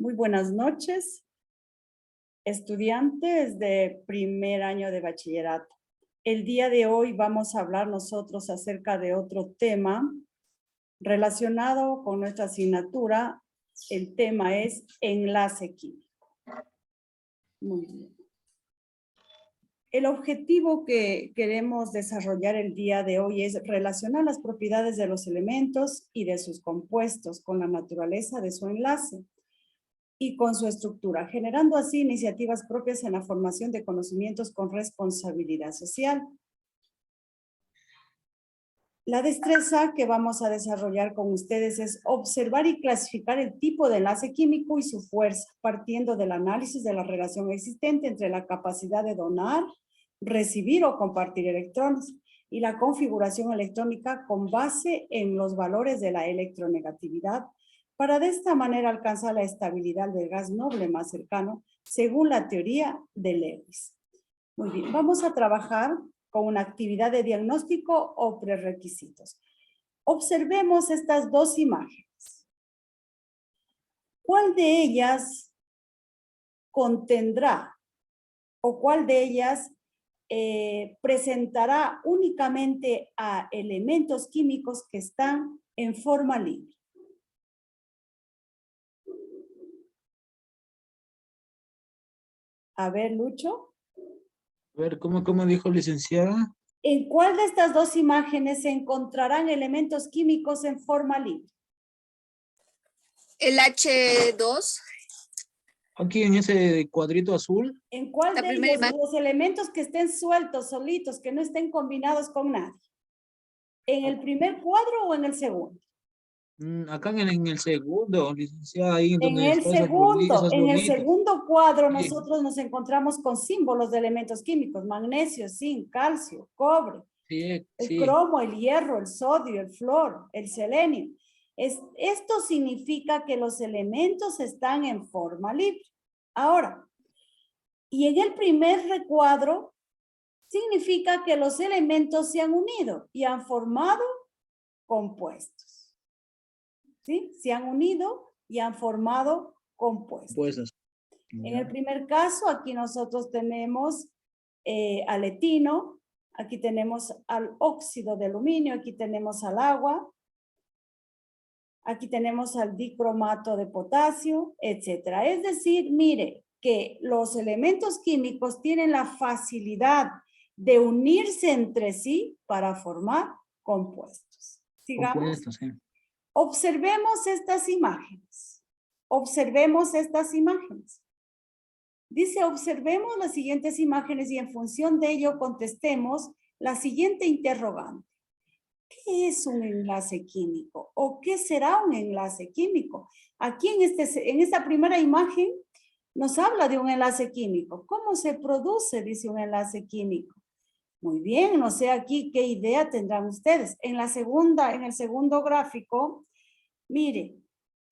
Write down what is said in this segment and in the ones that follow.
Muy buenas noches, estudiantes de primer año de bachillerato. El día de hoy vamos a hablar nosotros acerca de otro tema relacionado con nuestra asignatura. El tema es enlace químico. Muy bien. El objetivo que queremos desarrollar el día de hoy es relacionar las propiedades de los elementos y de sus compuestos con la naturaleza de su enlace y con su estructura, generando así iniciativas propias en la formación de conocimientos con responsabilidad social. La destreza que vamos a desarrollar con ustedes es observar y clasificar el tipo de enlace químico y su fuerza, partiendo del análisis de la relación existente entre la capacidad de donar, recibir o compartir electrones y la configuración electrónica con base en los valores de la electronegatividad, para de esta manera alcanzar la estabilidad del gas noble más cercano, según la teoría de Lewis. Muy bien, vamos a trabajar con una actividad de diagnóstico o prerequisitos. Observemos estas dos imágenes. ¿Cuál de ellas contendrá o cuál de ellas presentará únicamente a elementos químicos que están en forma libre? A ver, Lucho. A ver, ¿cómo dijo licenciada? ¿En cuál de estas dos imágenes se encontrarán elementos químicos en forma libre? El H2. Aquí en ese cuadrito azul. ¿En cuál La de primera ellos imagen. los elementos que estén sueltos, solitos, que no estén combinados con nadie? ¿En el primer cuadro o en el segundo? Acá en el segundo, licenciada, ahí En donde el están segundo, esas en el bolitas. segundo cuadro Sí, nosotros nos encontramos con símbolos de elementos químicos: magnesio, zinc, calcio, cobre, sí, el sí. cromo, el hierro, el sodio, el flor, el selenio. Esto significa que los elementos están en forma libre. Ahora, y en el primer recuadro significa que los elementos se han unido y han formado compuestos. ¿Sí? Se han unido y han formado compuestos. Pues, En el primer caso, aquí nosotros tenemos al etino, aquí tenemos al óxido de aluminio, aquí tenemos al agua, aquí tenemos al dicromato de potasio, etcétera. Es decir, mire que los elementos químicos tienen la facilidad de unirse entre sí para formar compuestos. Sigamos. compuestos, sí. Observemos estas imágenes. Observemos estas imágenes. Dice, observemos las siguientes imágenes y en función de ello contestemos la siguiente interrogante. ¿Qué es un enlace químico? ¿O qué será un enlace químico? Aquí en esta primera imagen nos habla de un enlace químico. ¿Cómo se produce, dice, un enlace químico? Muy bien, no sé aquí qué idea tendrán ustedes. En el segundo gráfico, mire,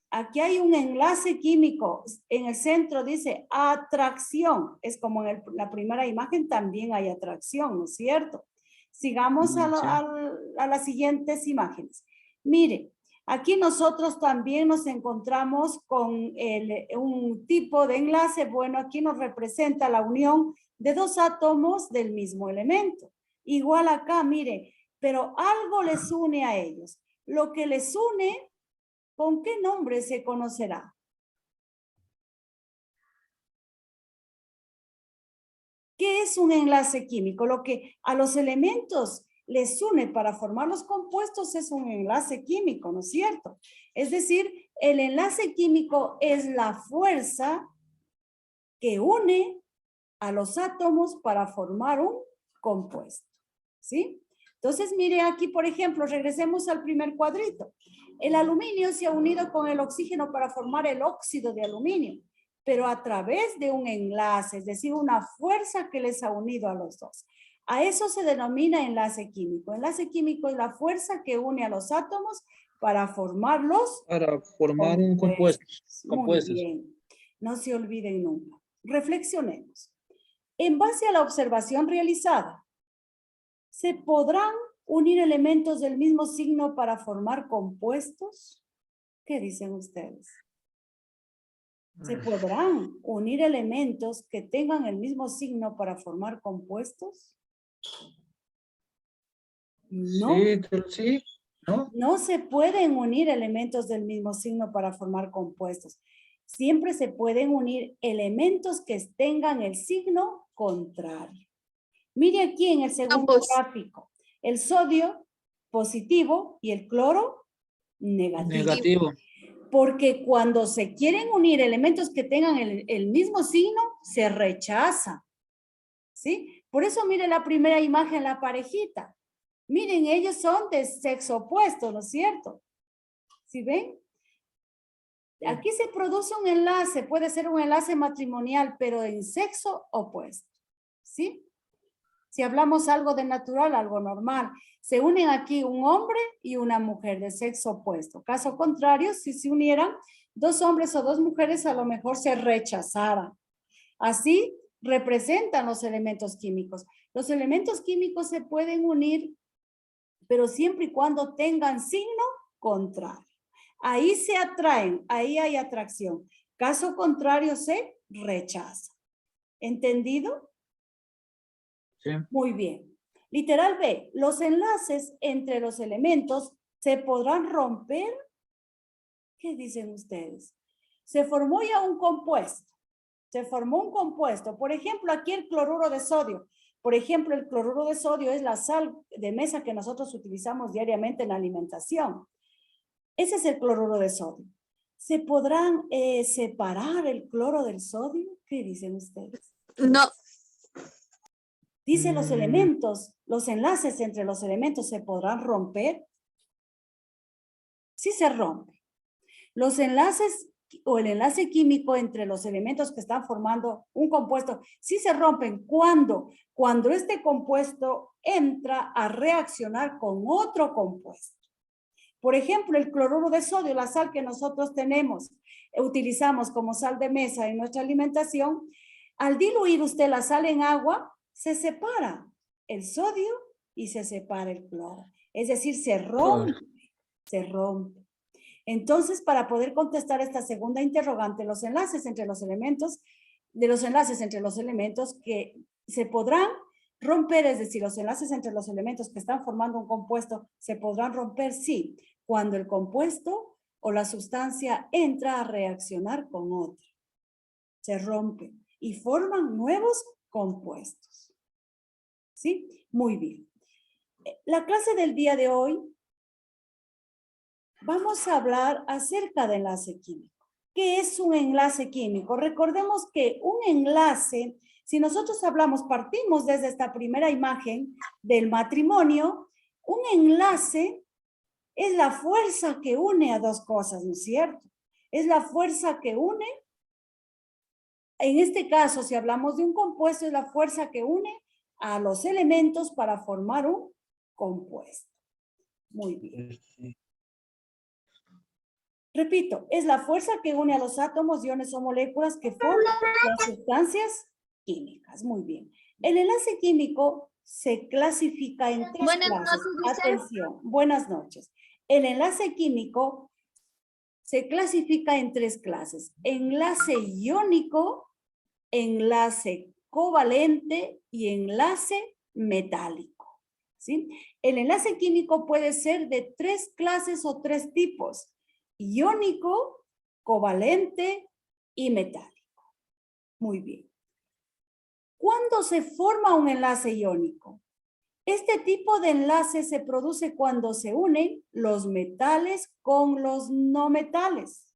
aquí hay un enlace químico. En el centro dice atracción. Es como en la primera imagen también hay atracción, ¿no es cierto? Sigamos a las siguientes imágenes. Mire, aquí nosotros también nos encontramos con un tipo de enlace. Bueno, aquí nos representa la unión de dos átomos del mismo elemento. Igual acá, mire, pero algo les une a ellos. Lo que les une, ¿con qué nombre se conocerá? ¿Qué es un enlace químico? Lo que a los elementos les une para formar los compuestos es un enlace químico, ¿no es cierto? Es decir, el enlace químico es la fuerza que une a los átomos para formar un compuesto, ¿sí? Entonces, mire aquí, por ejemplo, regresemos al primer cuadrito. El aluminio se ha unido con el oxígeno para formar el óxido de aluminio, pero a través de un enlace, es decir, una fuerza que les ha unido a los dos. A eso se denomina enlace químico. Enlace químico es la fuerza que une a los átomos para formarlos. Para formar un compuesto. Muy bien. No se olviden nunca. Reflexionemos. En base a la observación realizada, ¿se podrán unir elementos del mismo signo para formar compuestos? ¿Qué dicen ustedes? ¿Se podrán unir elementos que tengan el mismo signo para formar compuestos? No. Sí, sí, ¿no? No se pueden unir elementos del mismo signo para formar compuestos. Siempre se pueden unir elementos que tengan el signo contrario. Mire aquí en el segundo gráfico, el sodio positivo y el cloro negativo. Negativo. Porque cuando se quieren unir elementos que tengan el mismo signo, se rechaza. ¿Sí? Por eso mire la primera imagen, la parejita. Miren, ellos son de sexo opuesto, ¿no es cierto? ¿Sí ven? Aquí se produce un enlace, puede ser un enlace matrimonial, pero en sexo opuesto. ¿Sí? Si hablamos algo de natural, algo normal. Se unen aquí un hombre y una mujer de sexo opuesto. Caso contrario, si se unieran dos hombres o dos mujeres, a lo mejor se rechazaran. Así representan los elementos químicos. Los elementos químicos se pueden unir, pero siempre y cuando tengan signo contrario. Ahí se atraen, ahí hay atracción. Caso contrario, se rechaza. ¿Entendido? Sí. Muy bien. Literal B, los enlaces entre los elementos se podrán romper. ¿Qué dicen ustedes? Se formó ya un compuesto. Se formó un compuesto. Por ejemplo, aquí el cloruro de sodio. Por ejemplo, el cloruro de sodio es la sal de mesa que nosotros utilizamos diariamente en la alimentación. Ese es el cloruro de sodio. ¿Se podrán separar el cloro del sodio? ¿Qué dicen ustedes? No. Dice los elementos, los enlaces entre los elementos se podrán romper. Sí se rompe. Los enlaces o el enlace químico entre los elementos que están formando un compuesto, sí se rompen. ¿Cuándo? Cuando este compuesto entra a reaccionar con otro compuesto. Por ejemplo, el cloruro de sodio, la sal que nosotros utilizamos como sal de mesa en nuestra alimentación, al diluir usted la sal en agua, se separa el sodio y se separa el cloro. Es decir, se rompe, se rompe. Entonces, para poder contestar esta segunda interrogante, los enlaces entre los elementos, que se podrán romper, es decir, los enlaces entre los elementos que están formando un compuesto, ¿se podrán romper? Sí, cuando el compuesto o la sustancia entra a reaccionar con otro. Se rompen y forman nuevos compuestos. ¿Sí? Muy bien. La clase del día de hoy vamos a hablar acerca del enlace químico. ¿Qué es un enlace químico? Recordemos que un enlace, si nosotros partimos desde esta primera imagen del matrimonio, un enlace es la fuerza que une a dos cosas, ¿no es cierto? Es la fuerza que une, en este caso, si hablamos de un compuesto, es la fuerza que une a los elementos para formar un compuesto. Muy bien. Repito, es la fuerza que une a los átomos, iones o moléculas que forman las sustancias químicas. Muy bien. El enlace químico se clasifica en tres clases. Atención, buenas noches. El enlace químico se clasifica en tres clases. Enlace iónico, enlace covalente y enlace metálico. ¿Sí? El enlace químico puede ser de tres clases o tres tipos: iónico, covalente y metálico. Muy bien. ¿Cuándo se forma un enlace iónico? Este tipo de enlace se produce cuando se unen los metales con los no metales.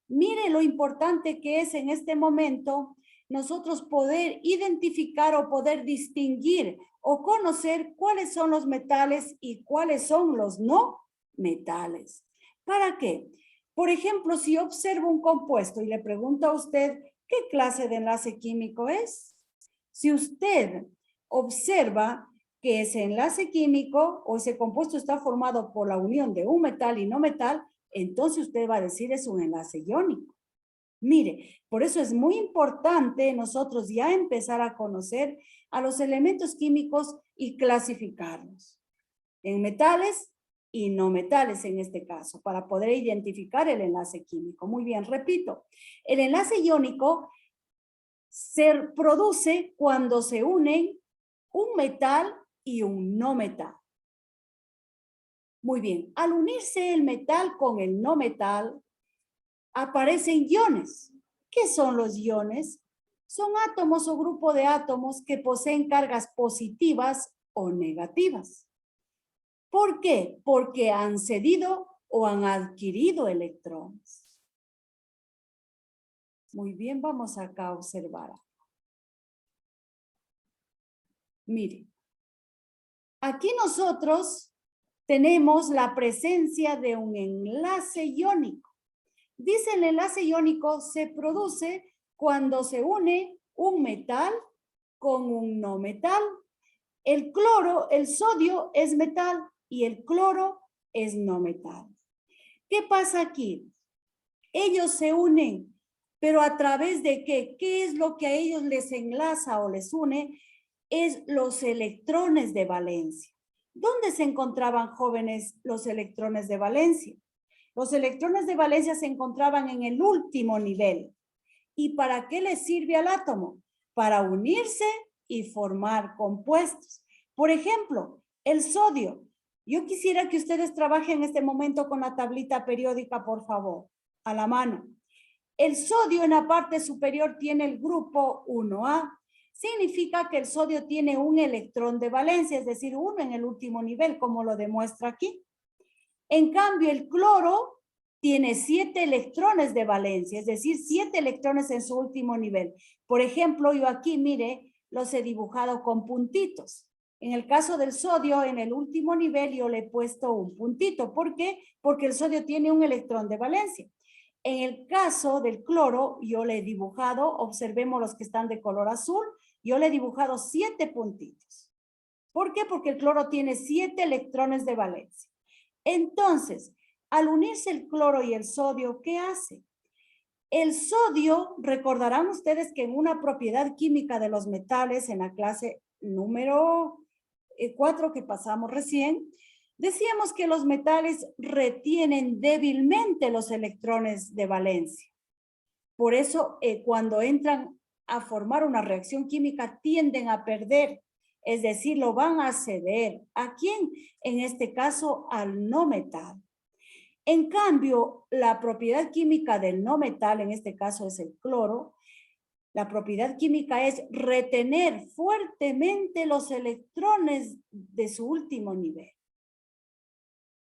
Mire lo importante que es en este momento nosotros poder identificar o poder distinguir o conocer cuáles son los metales y cuáles son los no metales. ¿Para qué? Por ejemplo, si yo observo un compuesto y le pregunto a usted qué clase de enlace químico es, si usted observa que ese enlace químico o ese compuesto está formado por la unión de un metal y no metal, entonces usted va a decir es un enlace iónico. Mire, por eso es muy importante nosotros ya empezar a conocer a los elementos químicos y clasificarlos. En metales y no metales en este caso, para poder identificar el enlace químico. Muy bien, repito, el enlace iónico se produce cuando se unen un metal y un no metal. Muy bien, al unirse el metal con el no metal, aparecen iones. ¿Qué son los iones? Son átomos o grupo de átomos que poseen cargas positivas o negativas. ¿Por qué? Porque han cedido o han adquirido electrones. Muy bien, vamos acá a observar. Miren, aquí nosotros tenemos la presencia de un enlace iónico. Dice el enlace iónico se produce cuando se une un metal con un no metal. El cloro, el sodio es metal y el cloro es no metal. ¿Qué pasa aquí? Ellos se unen, pero ¿a través de qué? ¿Qué es lo que a ellos les enlaza o les une? Es los electrones de valencia. ¿Dónde se encontraban, jóvenes, los electrones de valencia? Los electrones de valencia se encontraban en el último nivel. ¿Y para qué les sirve al átomo? Para unirse y formar compuestos. Por ejemplo, el sodio. Yo quisiera que ustedes trabajen en este momento con la tablita periódica, por favor, a la mano. El sodio en la parte superior tiene el grupo 1A. Significa que el sodio tiene un electrón de valencia, es decir, uno en el último nivel, como lo demuestra aquí. En cambio, el cloro tiene 7 electrones de valencia, es decir, 7 electrones en su último nivel. Por ejemplo, yo aquí, mire, los he dibujado con puntitos. En el caso del sodio, en el último nivel, yo le he puesto un puntito. ¿Por qué? Porque el sodio tiene un electrón de valencia. En el caso del cloro, yo le he dibujado, observemos los que están de color azul, yo le he dibujado 7 puntitos. ¿Por qué? Porque el cloro tiene 7 electrones de valencia. Entonces, al unirse el cloro y el sodio, ¿qué hace? El sodio, recordarán ustedes que en una propiedad química de los metales, en la clase número 4 que pasamos recién, decíamos que los metales retienen débilmente los electrones de valencia. Por eso, cuando entran a formar una reacción química, tienden a perder. Es decir, lo van a ceder. ¿A quién? En este caso, al no metal. En cambio, la propiedad química del no metal, en este caso es el cloro, la propiedad química es retener fuertemente los electrones de su último nivel.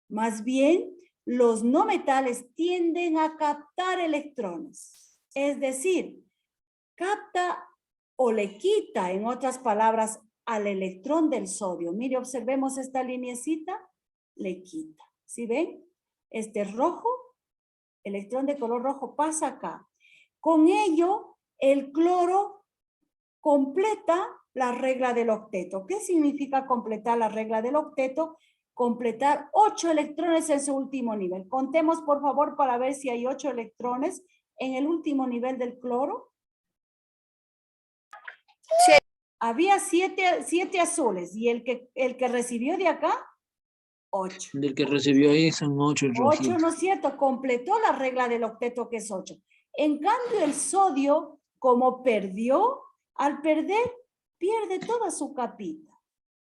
Más bien, los no metales tienden a captar electrones. Es decir, capta o le quita, en otras palabras, al electrón del sodio. Mire, observemos esta lineecita, le quita. ¿Sí ven? Este rojo, electrón de color rojo pasa acá. Con ello, el cloro completa la regla del octeto. ¿Qué significa completar la regla del octeto? Completar 8 electrones en su último nivel. Contemos, por favor, para ver si hay 8 electrones en el último nivel del cloro. Sí. Había 7 azules y el que recibió de acá, 8. Del que recibió ahí son 8 rojitos. 8, ¿no es cierto? Completó la regla del octeto que es 8. En cambio, el sodio, como perdió, al perder, pierde toda su capita.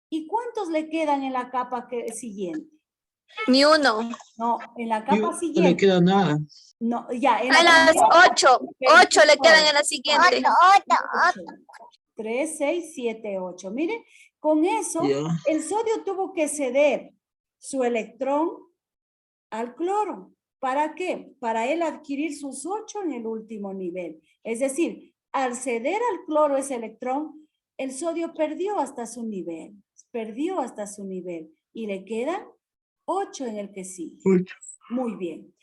¿Y cuántos le quedan en la capa siguiente? Ni uno. No, en la Y capa no le siguiente. queda nada. No, ya, en A las primera 8. 8 le quedan en la siguiente. 3, 6, 7, 8. Miren, con eso, Ya. el sodio tuvo que ceder su electrón al cloro. ¿Para qué? Para él adquirir sus 8 en el último nivel. Es decir, al ceder al cloro ese electrón, el sodio perdió hasta su nivel. Perdió hasta su nivel. Y le quedan 8 en el que sigue. 8. Muy bien.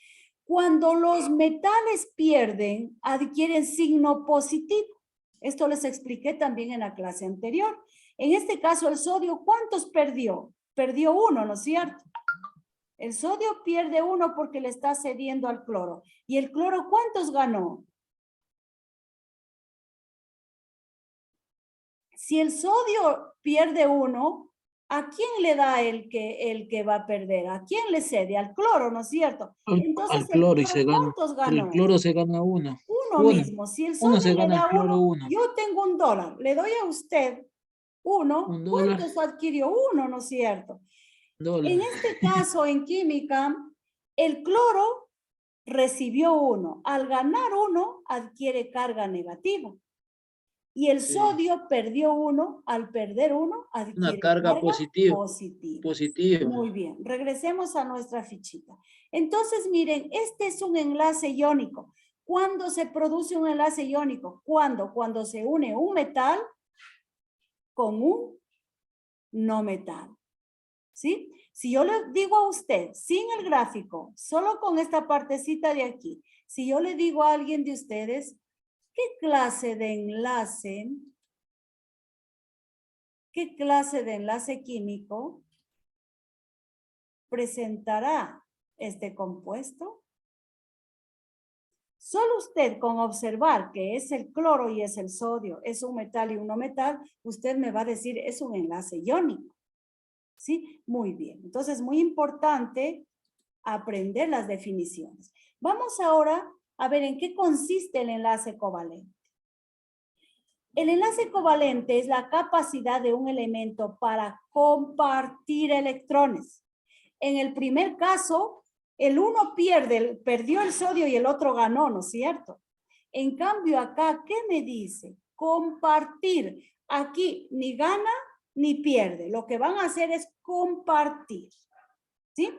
Cuando los metales pierden, adquieren signo positivo. Esto les expliqué también en la clase anterior. En este caso, el sodio, ¿cuántos perdió? Perdió 1, ¿no es cierto? El sodio pierde 1 porque le está cediendo al cloro. ¿Y el cloro cuántos ganó? Si el sodio pierde 1, ¿A quién le da el que va a perder? ¿A quién le cede? Al cloro, ¿no es cierto? Entonces, Al cloro y se gana. ¿cuántos El ganó? cloro se gana uno. Uno Uno. mismo. Si el Uno sodio se le gana el da cloro uno, uno. yo tengo $1, le doy a usted uno, $1. ¿cuántos adquirió? Uno, ¿no es cierto? $1. En este caso, en química, el cloro recibió uno. Al ganar uno, adquiere carga negativa. Y el Sí. sodio perdió uno. Al perder uno, adquiere Una carga positiva. positiva. Muy bien. Regresemos a nuestra fichita. Entonces, miren, este es un enlace iónico. ¿Cuándo se produce un enlace iónico? ¿Cuándo? Cuando se une un metal con un no metal. ¿Sí? Si yo le digo a usted, sin el gráfico, solo con esta partecita de aquí, si yo le digo a alguien de ustedes, ¿qué clase de enlace químico presentará este compuesto? Solo usted con observar que es el cloro y es el sodio, es un metal y un no metal, usted me va a decir es un enlace iónico. ¿Sí? Muy bien. Entonces, muy importante aprender las definiciones. Vamos ahora a ver en qué consiste el enlace covalente. El enlace covalente es la capacidad de un elemento para compartir electrones. En el primer caso, el uno perdió el sodio y el otro ganó, ¿no es cierto? En cambio acá, ¿qué me dice? Compartir. Aquí ni gana ni pierde. Lo que van a hacer es compartir. ¿Sí?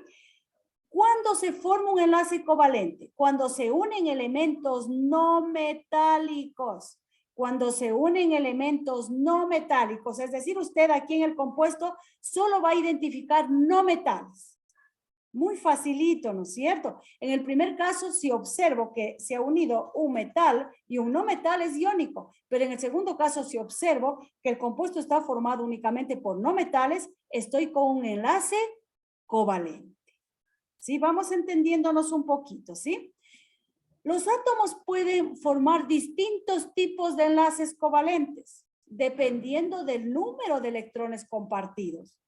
¿Cuándo se forma un enlace covalente? Cuando se unen elementos no metálicos. Cuando se unen elementos no metálicos, es decir, usted aquí en el compuesto solo va a identificar no metales. Muy facilito, ¿no es cierto? En el primer caso, si observo que se ha unido un metal y un no metal es iónico, pero en el segundo caso, si observo que el compuesto está formado únicamente por no metales, estoy con un enlace covalente. ¿Sí? Vamos entendiéndonos un poquito, ¿sí? Los átomos pueden formar distintos tipos de enlaces covalentes, dependiendo del número de electrones compartidos.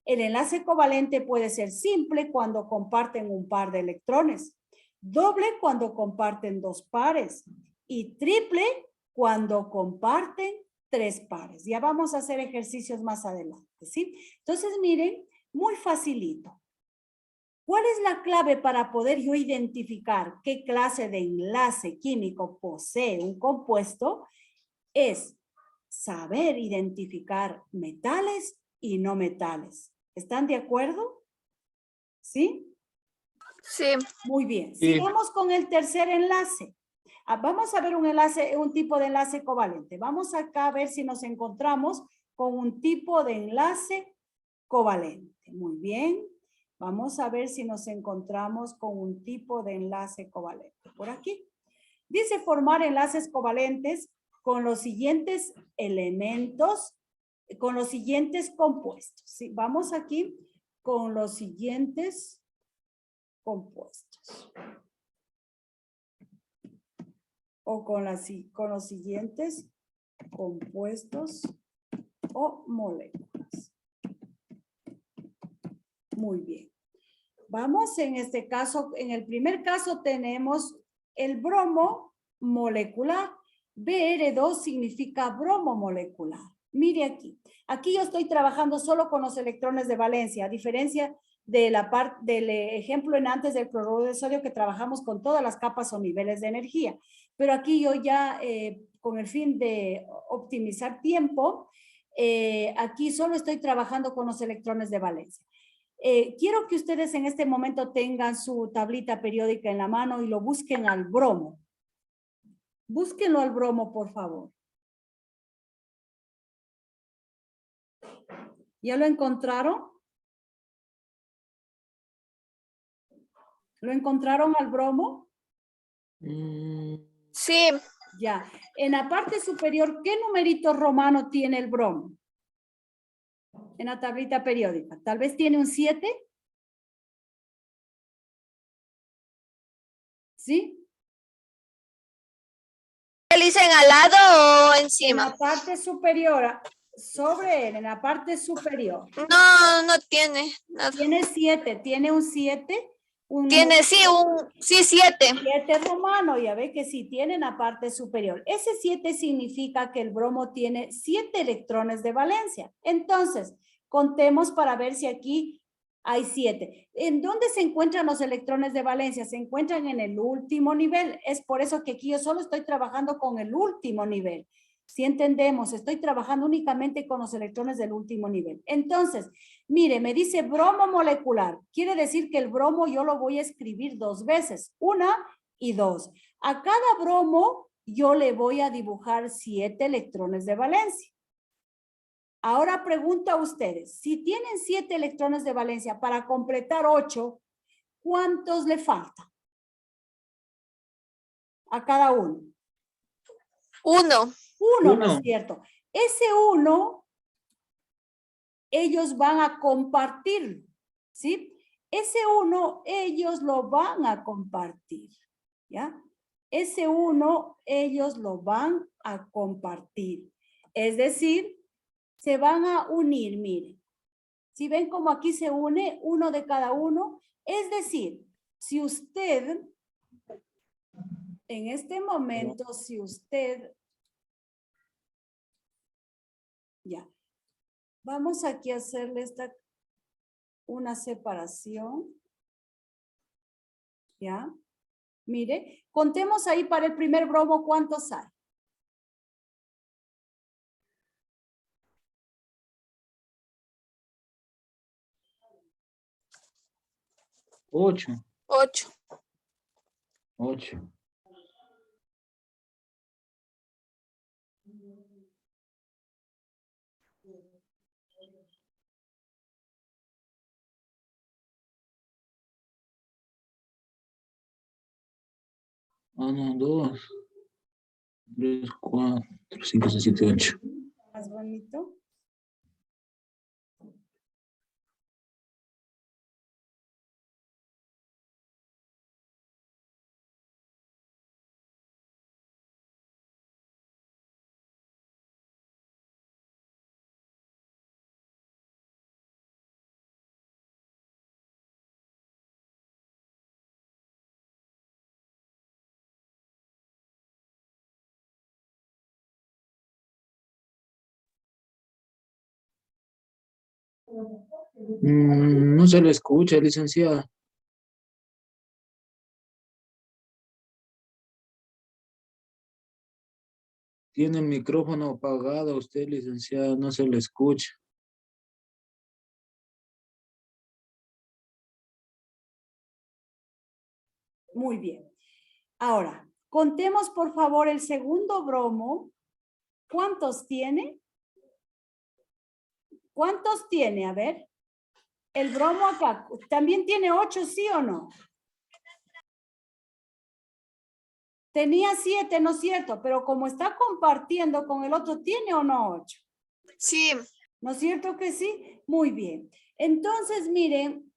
El enlace covalente puede ser simple cuando comparten un par de electrones, doble cuando comparten 2 pares y triple cuando comparten 3 pares. Ya vamos a hacer ejercicios más adelante, ¿sí? Entonces, miren, muy facilito. ¿Cuál es la clave para poder yo identificar qué clase de enlace químico posee un compuesto? Es saber identificar metales y no metales. ¿Están de acuerdo? ¿Sí? Sí. Muy bien. Sí. Sigamos con el tercer enlace. Vamos a ver un tipo de enlace covalente. Vamos acá a ver si nos encontramos con un tipo de enlace covalente. Muy bien. Vamos a ver si nos encontramos con un tipo de enlace covalente. Por aquí. Dice formar enlaces covalentes con los siguientes elementos, con los siguientes compuestos. ¿Sí? Vamos aquí con los siguientes compuestos. O con los siguientes compuestos o moléculas. Muy bien. Vamos en este caso, en el primer caso tenemos el bromo molecular. Br2 significa bromo molecular. Mire aquí. Aquí yo estoy trabajando solo con los electrones de valencia, a diferencia de la parte del ejemplo en antes del cloruro de sodio que trabajamos con todas las capas o niveles de energía. Pero aquí yo ya, con el fin de optimizar tiempo, aquí solo estoy trabajando con los electrones de valencia. Quiero que ustedes en este momento tengan su tablita periódica en la mano y lo busquen al bromo. Búsquenlo al bromo, por favor. ¿Ya lo encontraron? ¿Lo encontraron al bromo? Sí. Ya. En la parte superior, ¿qué numerito romano tiene el bromo? En la tablita periódica. Tal vez tiene un 7. ¿Sí? ¿Qué le dicen al lado o En encima? la parte superior, Sobre él, en la parte superior. No, no tiene nada. Tiene 7, tiene un 7. Tiene, sí, sí, 7. 7 romano, ya ve que sí tiene en la parte superior. Ese 7 significa que el bromo tiene 7 electrones de valencia. Entonces, contemos para ver si aquí hay 7. ¿En dónde se encuentran los electrones de valencia? Se encuentran en el último nivel. Es por eso que aquí yo solo estoy trabajando con el último nivel. Si entendemos, estoy trabajando únicamente con los electrones del último nivel. Entonces, mire, me dice bromo molecular. Quiere decir que el bromo yo lo voy a escribir 2 veces, 1 y 2. A cada bromo yo le voy a dibujar 7 electrones de valencia. Ahora pregunto a ustedes, si tienen 7 electrones de valencia para completar 8, ¿cuántos le falta? A cada uno. 1. 1, ¿no es cierto? Ese 1, ellos van a compartir, ¿sí? Ese 1, ellos lo van a compartir, ¿ya? Ese 1, ellos lo van a compartir. Es decir, se van a unir, miren. Si ven como aquí se une uno de cada uno, es decir, si usted, en este momento, si usted, ya, vamos aquí a hacerle una separación, ¿ya? Mire, contemos ahí para el primer bromo cuántos hay. Ocho. 8. 8. Ah, no, 2, 3, 4, 5, 6, 7, 8. Más bonito. No se le escucha, licenciada. Tiene el micrófono apagado usted, licenciada, no se le escucha. Muy bien. Ahora, contemos por favor el segundo bromo. ¿Cuántos tiene? ¿Cuántos tiene? A ver. El bromo acá. ¿También tiene 8, sí o no? Tenía 7, ¿no es cierto? Pero como está compartiendo con el otro, ¿tiene o no 8? Sí. ¿No es cierto que sí? Muy bien. Entonces, miren,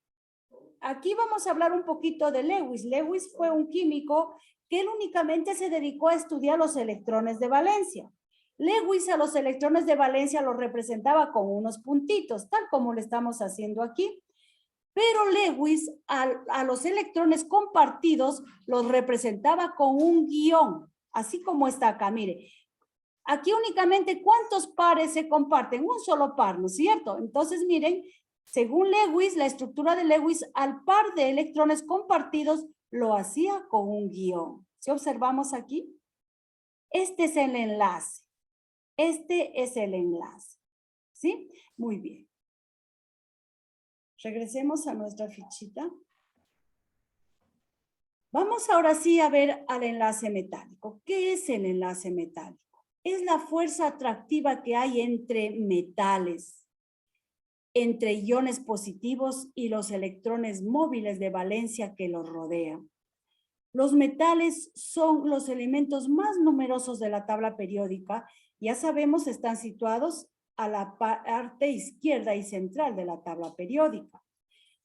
aquí vamos a hablar un poquito de Lewis. Lewis fue un químico que él únicamente se dedicó a estudiar los electrones de valencia. Lewis a los electrones de valencia los representaba con unos puntitos, tal como lo estamos haciendo aquí. Pero Lewis a los electrones compartidos los representaba con un guión, así como está acá, mire. Aquí únicamente, ¿cuántos pares se comparten? Un solo par, ¿no es cierto? Entonces, miren, según Lewis, la estructura de Lewis al par de electrones compartidos lo hacía con un guión. Si observamos aquí, este es el enlace. Este es el enlace. ¿Sí? Muy bien. Regresemos a nuestra fichita. Vamos ahora sí a ver al enlace metálico. ¿Qué es el enlace metálico? Es la fuerza atractiva que hay entre metales, entre iones positivos y los electrones móviles de valencia que los rodean. Los metales son los elementos más numerosos de la tabla periódica. Ya sabemos, están situados a la parte izquierda y central de la tabla periódica.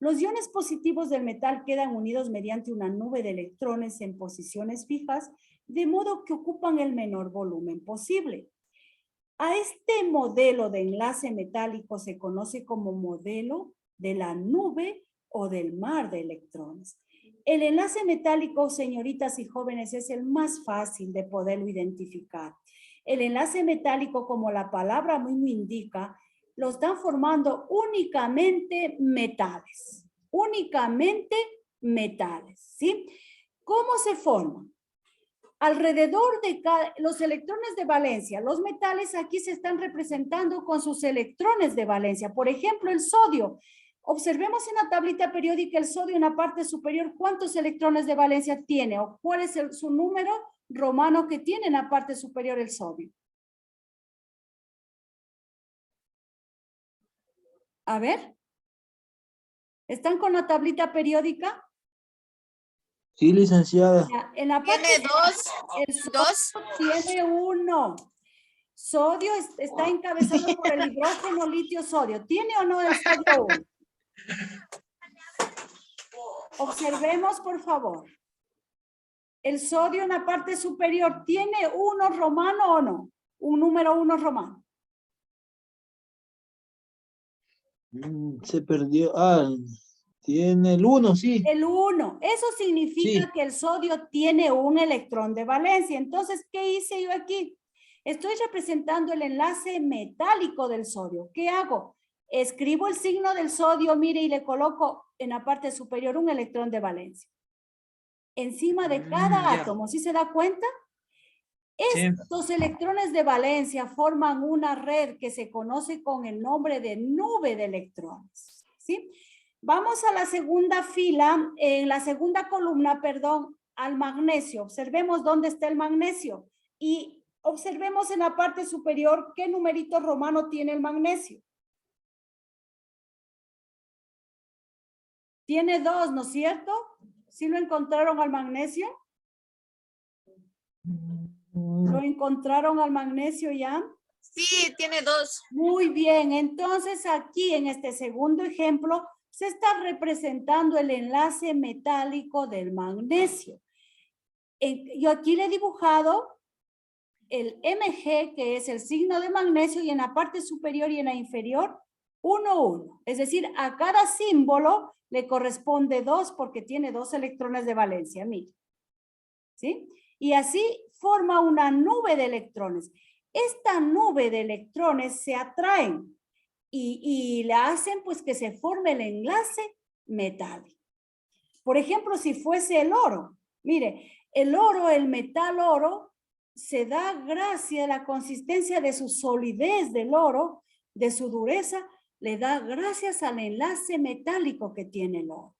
Los iones positivos del metal quedan unidos mediante una nube de electrones en posiciones fijas, de modo que ocupan el menor volumen posible. A este modelo de enlace metálico se conoce como modelo de la nube o del mar de electrones. El enlace metálico, señoritas y jóvenes, es el más fácil de poderlo identificar. El enlace metálico, como la palabra mismo indica, lo están formando únicamente metales. Únicamente metales, ¿sí? ¿Cómo se forman? Alrededor de los electrones de valencia, los metales aquí se están representando con sus electrones de valencia. Por ejemplo, el sodio. Observemos en la tablita periódica el sodio en la parte superior, ¿cuántos electrones de valencia tiene? ¿O cuál es su número romano que tiene en la parte superior el sodio? A ver. ¿Están con la tablita periódica? Sí, licenciada. Ya, en la parte Tiene dos. el sodio tiene 1. Sodio está encabezado por el hidrógeno litio sodio. ¿Tiene o no el sodio 1? Observemos, por favor. El sodio en la parte superior, ¿tiene 1 romano o no? Un número 1 romano. Se perdió. Tiene el 1, sí. El 1. Eso significa Sí. que el sodio tiene un electrón de valencia. Entonces, ¿qué hice yo aquí? Estoy representando el enlace metálico del sodio. ¿Qué hago? Escribo el signo del sodio, mire, y le coloco en la parte superior un electrón de valencia. Encima de cada Ya. átomo, ¿sí se da cuenta? Sí. Estos electrones de valencia forman una red que se conoce con el nombre de nube de electrones, ¿sí? Vamos a la segunda fila, en la segunda columna, perdón, al magnesio. Observemos dónde está el magnesio y observemos en la parte superior qué numerito romano tiene el magnesio. Tiene 2, ¿no es cierto? ¿Sí lo encontraron al magnesio? ¿Lo encontraron al magnesio ya? Sí, tiene 2. Muy bien, entonces aquí en este segundo ejemplo se está representando el enlace metálico del magnesio. Yo aquí le he dibujado el Mg, que es el signo de magnesio, y en la parte superior y en la inferior, 1, 1. Es decir, a cada símbolo le corresponde 2 porque tiene 2 electrones de valencia, mire. ¿Sí? Y así forma una nube de electrones. Esta nube de electrones se atraen y la hacen pues que se forme el enlace metálico. Por ejemplo, si fuese el oro, mire, el oro, el metal oro, se da gracias a la consistencia de su solidez del oro, de su dureza, le da gracias al enlace metálico que tiene el oro.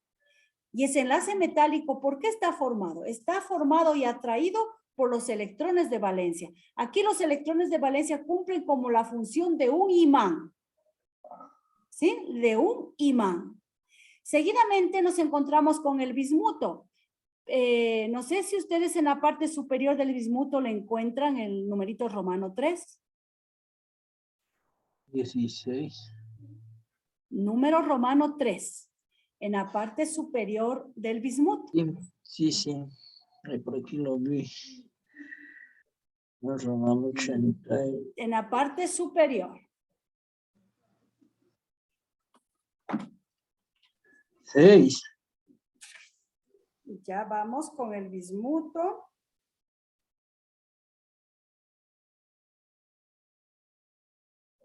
Y ese enlace metálico, ¿por qué está formado? Está formado y atraído por los electrones de valencia. Aquí los electrones de valencia cumplen como la función de un imán. ¿Sí? De un imán. Seguidamente nos encontramos con el bismuto. No sé si ustedes en la parte superior del bismuto le encuentran el numerito romano 3. 16. Número romano 3. En la parte superior del bismuto. Sí, sí. Por aquí lo vi. No, romano 80. En la parte superior. 6. Ya vamos con el bismuto.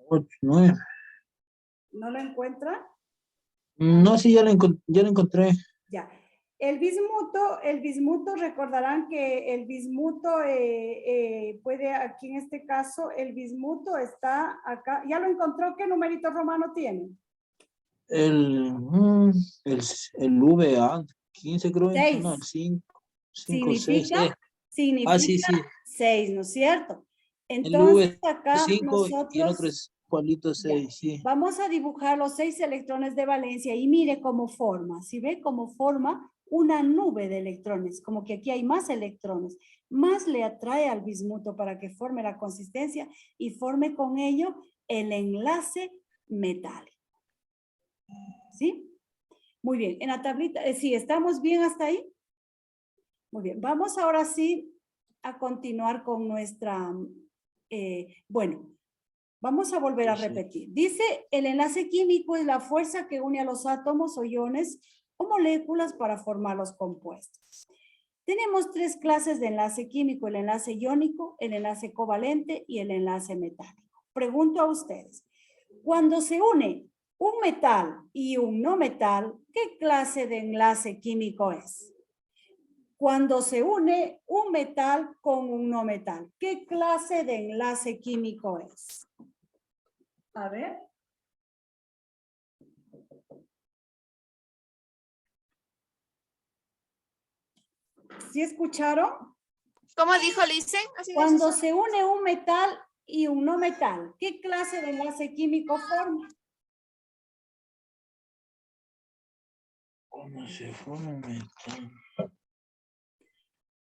8, 9. ¿No lo encuentra? No, sí, ya lo encontré. Ya. El bismuto, recordarán que el bismuto puede, aquí en este caso, el bismuto está acá. ¿Ya lo encontró? ¿Qué numerito romano tiene? El VA, 15 creo. 6. No, el 5, 6. Significa Sí, sí. 6, ¿no es cierto? El Entonces acá V5 y el otro nosotros es Juanito 6, sí. vamos a dibujar los 6 electrones de valencia y mire cómo forma. ¿Sí ve cómo forma? Una nube de electrones, como que aquí hay más electrones. Más le atrae al bismuto para que forme la consistencia y forme con ello el enlace metálico. ¿Sí? Muy bien. En la tablita, ¿sí estamos bien hasta ahí? Muy bien. Vamos ahora sí a continuar con nuestra, bueno, Vamos a volver a Sí. repetir. Dice, el enlace químico es la fuerza que une a los átomos o iones o moléculas para formar los compuestos. Tenemos tres clases de enlace químico, el enlace iónico, el enlace covalente y el enlace metálico. Pregunto a ustedes, cuando se une un metal y un no metal, ¿qué clase de enlace químico es? Cuando se une un metal con un no metal, ¿qué clase de enlace químico es? A ver. ¿Sí escucharon? ¿Cómo dijo Lisen? Así Cuando dice. se une un metal y un no metal, ¿qué clase de enlace químico forma? ¿Cómo se forma un metal?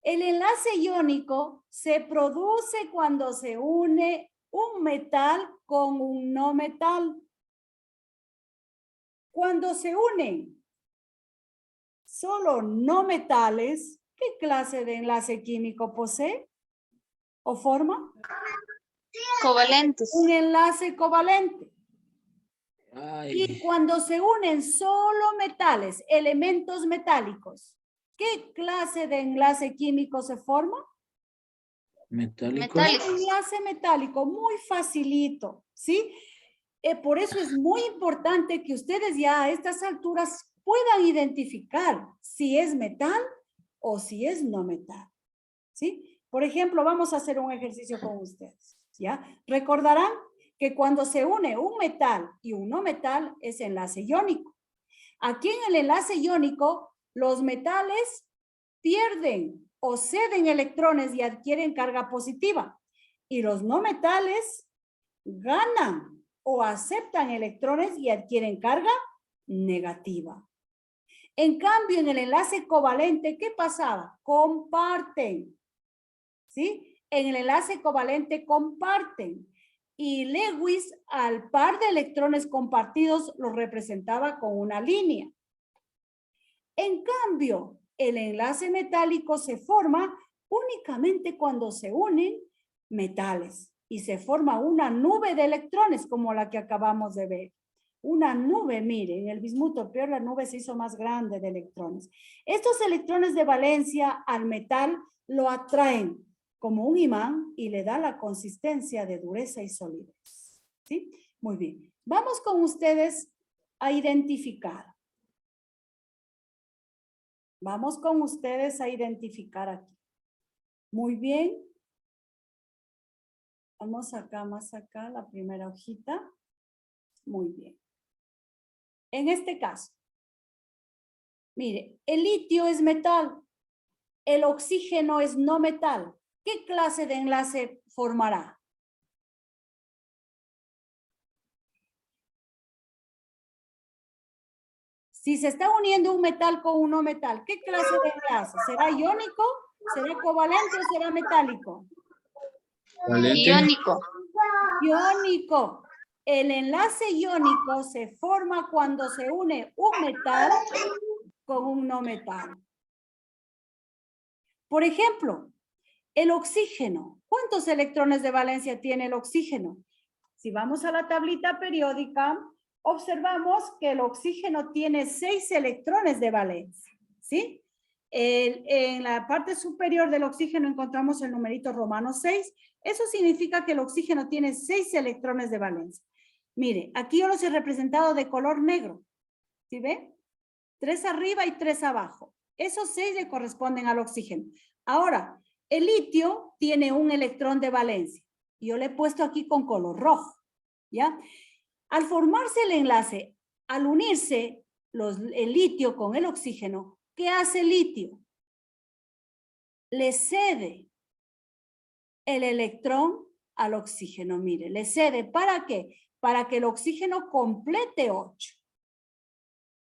El enlace iónico se produce cuando se une un metal con un no metal. Cuando se unen solo no metales, ¿qué clase de enlace químico posee o forma? Covalentes. Un enlace covalente. Y Ay, cuando se unen solo metales, elementos metálicos, ¿qué clase de enlace químico se forma? metálico. Metálico. Un enlace metálico, muy facilito, ¿sí? Por eso es muy importante que ustedes ya a estas alturas puedan identificar si es metal o si es no metal, ¿sí? Por ejemplo, vamos a hacer un ejercicio con ustedes, ¿ya? Recordarán que cuando se une un metal y un no metal es enlace iónico. Aquí en el enlace iónico, los metales pierden o ceden electrones y adquieren carga positiva. Y los no metales ganan o aceptan electrones y adquieren carga negativa. En cambio, en el enlace covalente, ¿qué pasaba? Comparten. ¿Sí? En el enlace covalente comparten. Y Lewis al par de electrones compartidos los representaba con una línea. En cambio, el enlace metálico se forma únicamente cuando se unen metales y se forma una nube de electrones como la que acabamos de ver. Una nube, miren, el bismuto peor, la nube se hizo más grande de electrones. Estos electrones de valencia al metal lo atraen como un imán y le da la consistencia de dureza y solidez. ¿Sí? Muy bien. Vamos con ustedes a identificar. Vamos con ustedes a identificar aquí. Muy bien. Vamos acá, más acá, la primera hojita. Muy bien. En este caso, mire, el litio es metal, el oxígeno es no metal. ¿Qué clase de enlace formará? Si se está uniendo un metal con un no metal, ¿qué clase de enlace? ¿Será iónico? ¿Será covalente o será metálico? Valente. Iónico. Iónico. El enlace iónico se forma cuando se une un metal con un no metal. Por ejemplo, el oxígeno. ¿Cuántos electrones de valencia tiene el oxígeno? Si vamos a la tablita periódica, observamos que el oxígeno tiene 6 electrones de valencia, ¿sí? En la parte superior del oxígeno encontramos el numerito romano 6. Eso significa que el oxígeno tiene 6 electrones de valencia. Mire, aquí yo los he representado de color negro, ¿sí ve? 3 arriba y 3 abajo. Esos 6 le corresponden al oxígeno. Ahora, el litio tiene un electrón de valencia. Yo le he puesto aquí con color rojo, ¿ya? Al formarse el enlace, al unirse el litio con el oxígeno, ¿qué hace el litio? Le cede el electrón al oxígeno. Mire, le cede. ¿Para qué? Para que el oxígeno complete 8.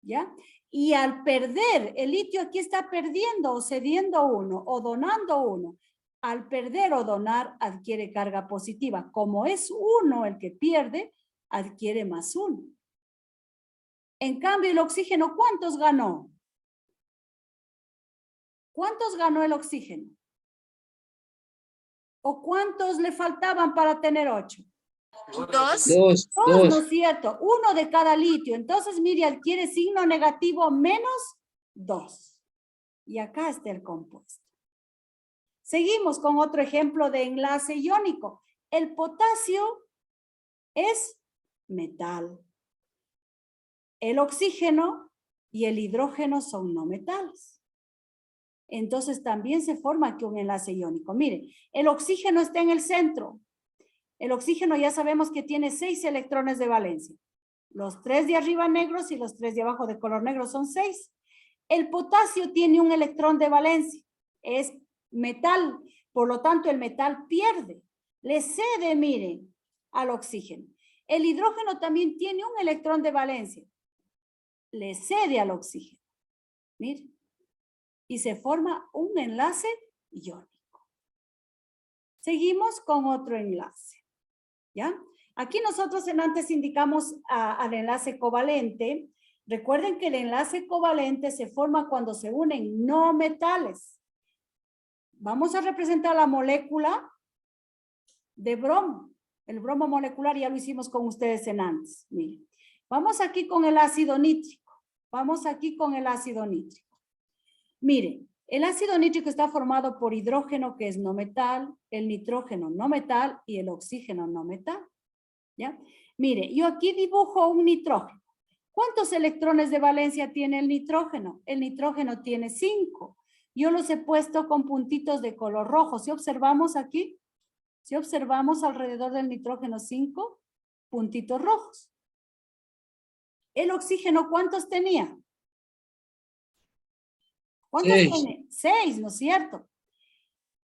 ¿Ya? Y al perder, el litio aquí está perdiendo o cediendo 1 o donando 1. Al perder o donar, adquiere carga positiva. Como es 1 el que pierde, adquiere más 1. En cambio, el oxígeno, ¿cuántos ganó? ¿Cuántos ganó el oxígeno? ¿O cuántos le faltaban para tener 8? 2. 2, Dos, ¿no 2. es cierto? Uno de cada litio. Entonces, mire, adquiere signo negativo menos 2. Y acá está el compuesto. Seguimos con otro ejemplo de enlace iónico. El potasio es metal. El oxígeno y el hidrógeno son no metales. Entonces también se forma aquí un enlace iónico. Mire, el oxígeno está en el centro. El oxígeno ya sabemos que tiene 6 electrones de valencia. Los 3 de arriba negros y los 3 de abajo de color negro son 6. El potasio tiene un electrón de valencia. Es metal. Por lo tanto, el metal pierde. Le cede, miren, al oxígeno. El hidrógeno también tiene un electrón de valencia. Le cede al oxígeno. Miren. Y se forma un enlace iónico. Seguimos con otro enlace. ¿Ya? Aquí nosotros antes indicamos al enlace covalente. Recuerden que el enlace covalente se forma cuando se unen no metales. Vamos a representar la molécula de bromo. El bromo molecular ya lo hicimos con ustedes en antes. Miren. Vamos aquí con el ácido nítrico. Vamos aquí con el ácido nítrico. Miren, el ácido nítrico está formado por hidrógeno, que es no metal, el nitrógeno no metal y el oxígeno no metal. ¿Ya? Mire, yo aquí dibujo un nitrógeno. ¿Cuántos electrones de valencia tiene el nitrógeno? El nitrógeno tiene 5. Yo los he puesto con puntitos de color rojo. Si observamos aquí, si observamos alrededor del nitrógeno 5 puntitos rojos. ¿El oxígeno cuántos tenía? ¿Cuántos 6. tiene? 6, ¿no es cierto?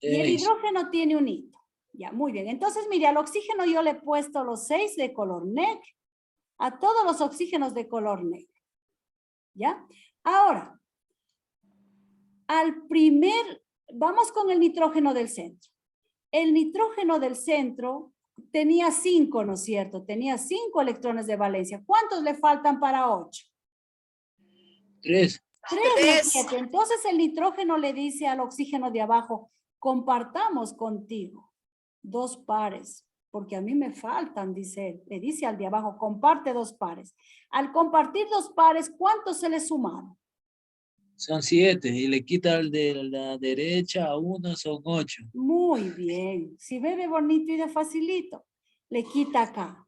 Y el hidrógeno tiene un hito. Ya, muy bien. Entonces, mire, al oxígeno yo le he puesto los 6 de color negro. A todos los oxígenos de color negro. ¿Ya? Ahora, vamos con el nitrógeno del centro. El nitrógeno del centro tenía 5, ¿no es cierto? Tenía 5 electrones de valencia. ¿Cuántos le faltan para 8? 3. 3. Entonces el nitrógeno le dice al oxígeno de abajo, compartamos contigo 2 pares, porque a mí me faltan, dice él. Le dice al de abajo, comparte 2 pares. Al compartir 2 pares, ¿cuántos se le sumaron? Son 7. Y le quita el de la derecha a 1, son 8. Muy bien. Si ve de bonito y de facilito, le quita acá.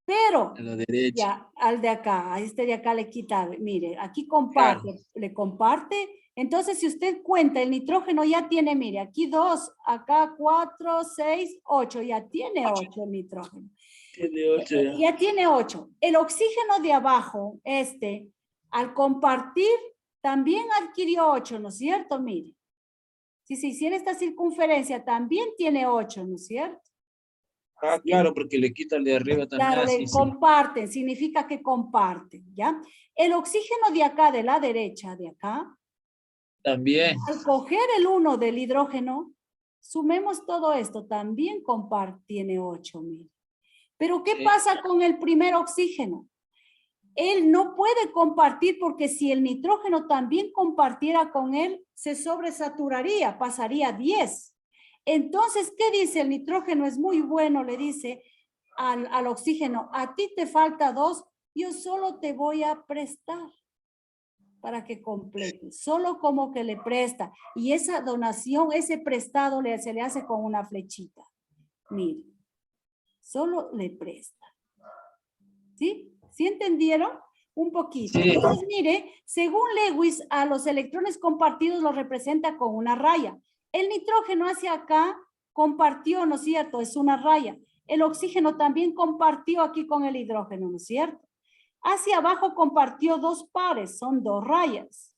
Pero A la derecha. ya, al de acá, a este de acá le quita, mire, aquí comparte, claro. Le comparte. Entonces, si usted cuenta, el nitrógeno ya tiene, mire, aquí 2, acá 4, 6, 8, ya tiene 8 el nitrógeno. Tiene 8 ya. Ya tiene 8. El oxígeno de abajo, al compartir, también adquirió 8, ¿no es cierto? Mire, si se hiciera esta circunferencia, también tiene 8, ¿no es cierto? Ah, claro, porque le quita el de arriba también. Claro, le comparten, significa que comparten, ¿ya? El oxígeno de acá, de la derecha, de acá, también. Al coger el 1 del hidrógeno, sumemos todo esto, también tiene 8, mire. Pero ¿qué pasa con el primer oxígeno? Él no puede compartir porque si el nitrógeno también compartiera con él, se sobresaturaría, pasaría 10. Entonces, ¿qué dice? El nitrógeno es muy bueno, le dice al oxígeno, a ti te falta 2, yo solo te voy a prestar para que complete, solo como que le presta. Y esa donación, ese prestado se le hace con una flechita. Mire, solo le presta. ¿Sí? ¿Sí entendieron? Un poquito. Sí. Entonces, mire, según Lewis, a los electrones compartidos los representa con una raya. El nitrógeno hacia acá compartió, ¿no es cierto? Es una raya. El oxígeno también compartió aquí con el hidrógeno, ¿no es cierto? Hacia abajo compartió 2 pares, son 2 rayas.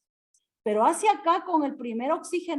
Pero hacia acá con el primer oxígeno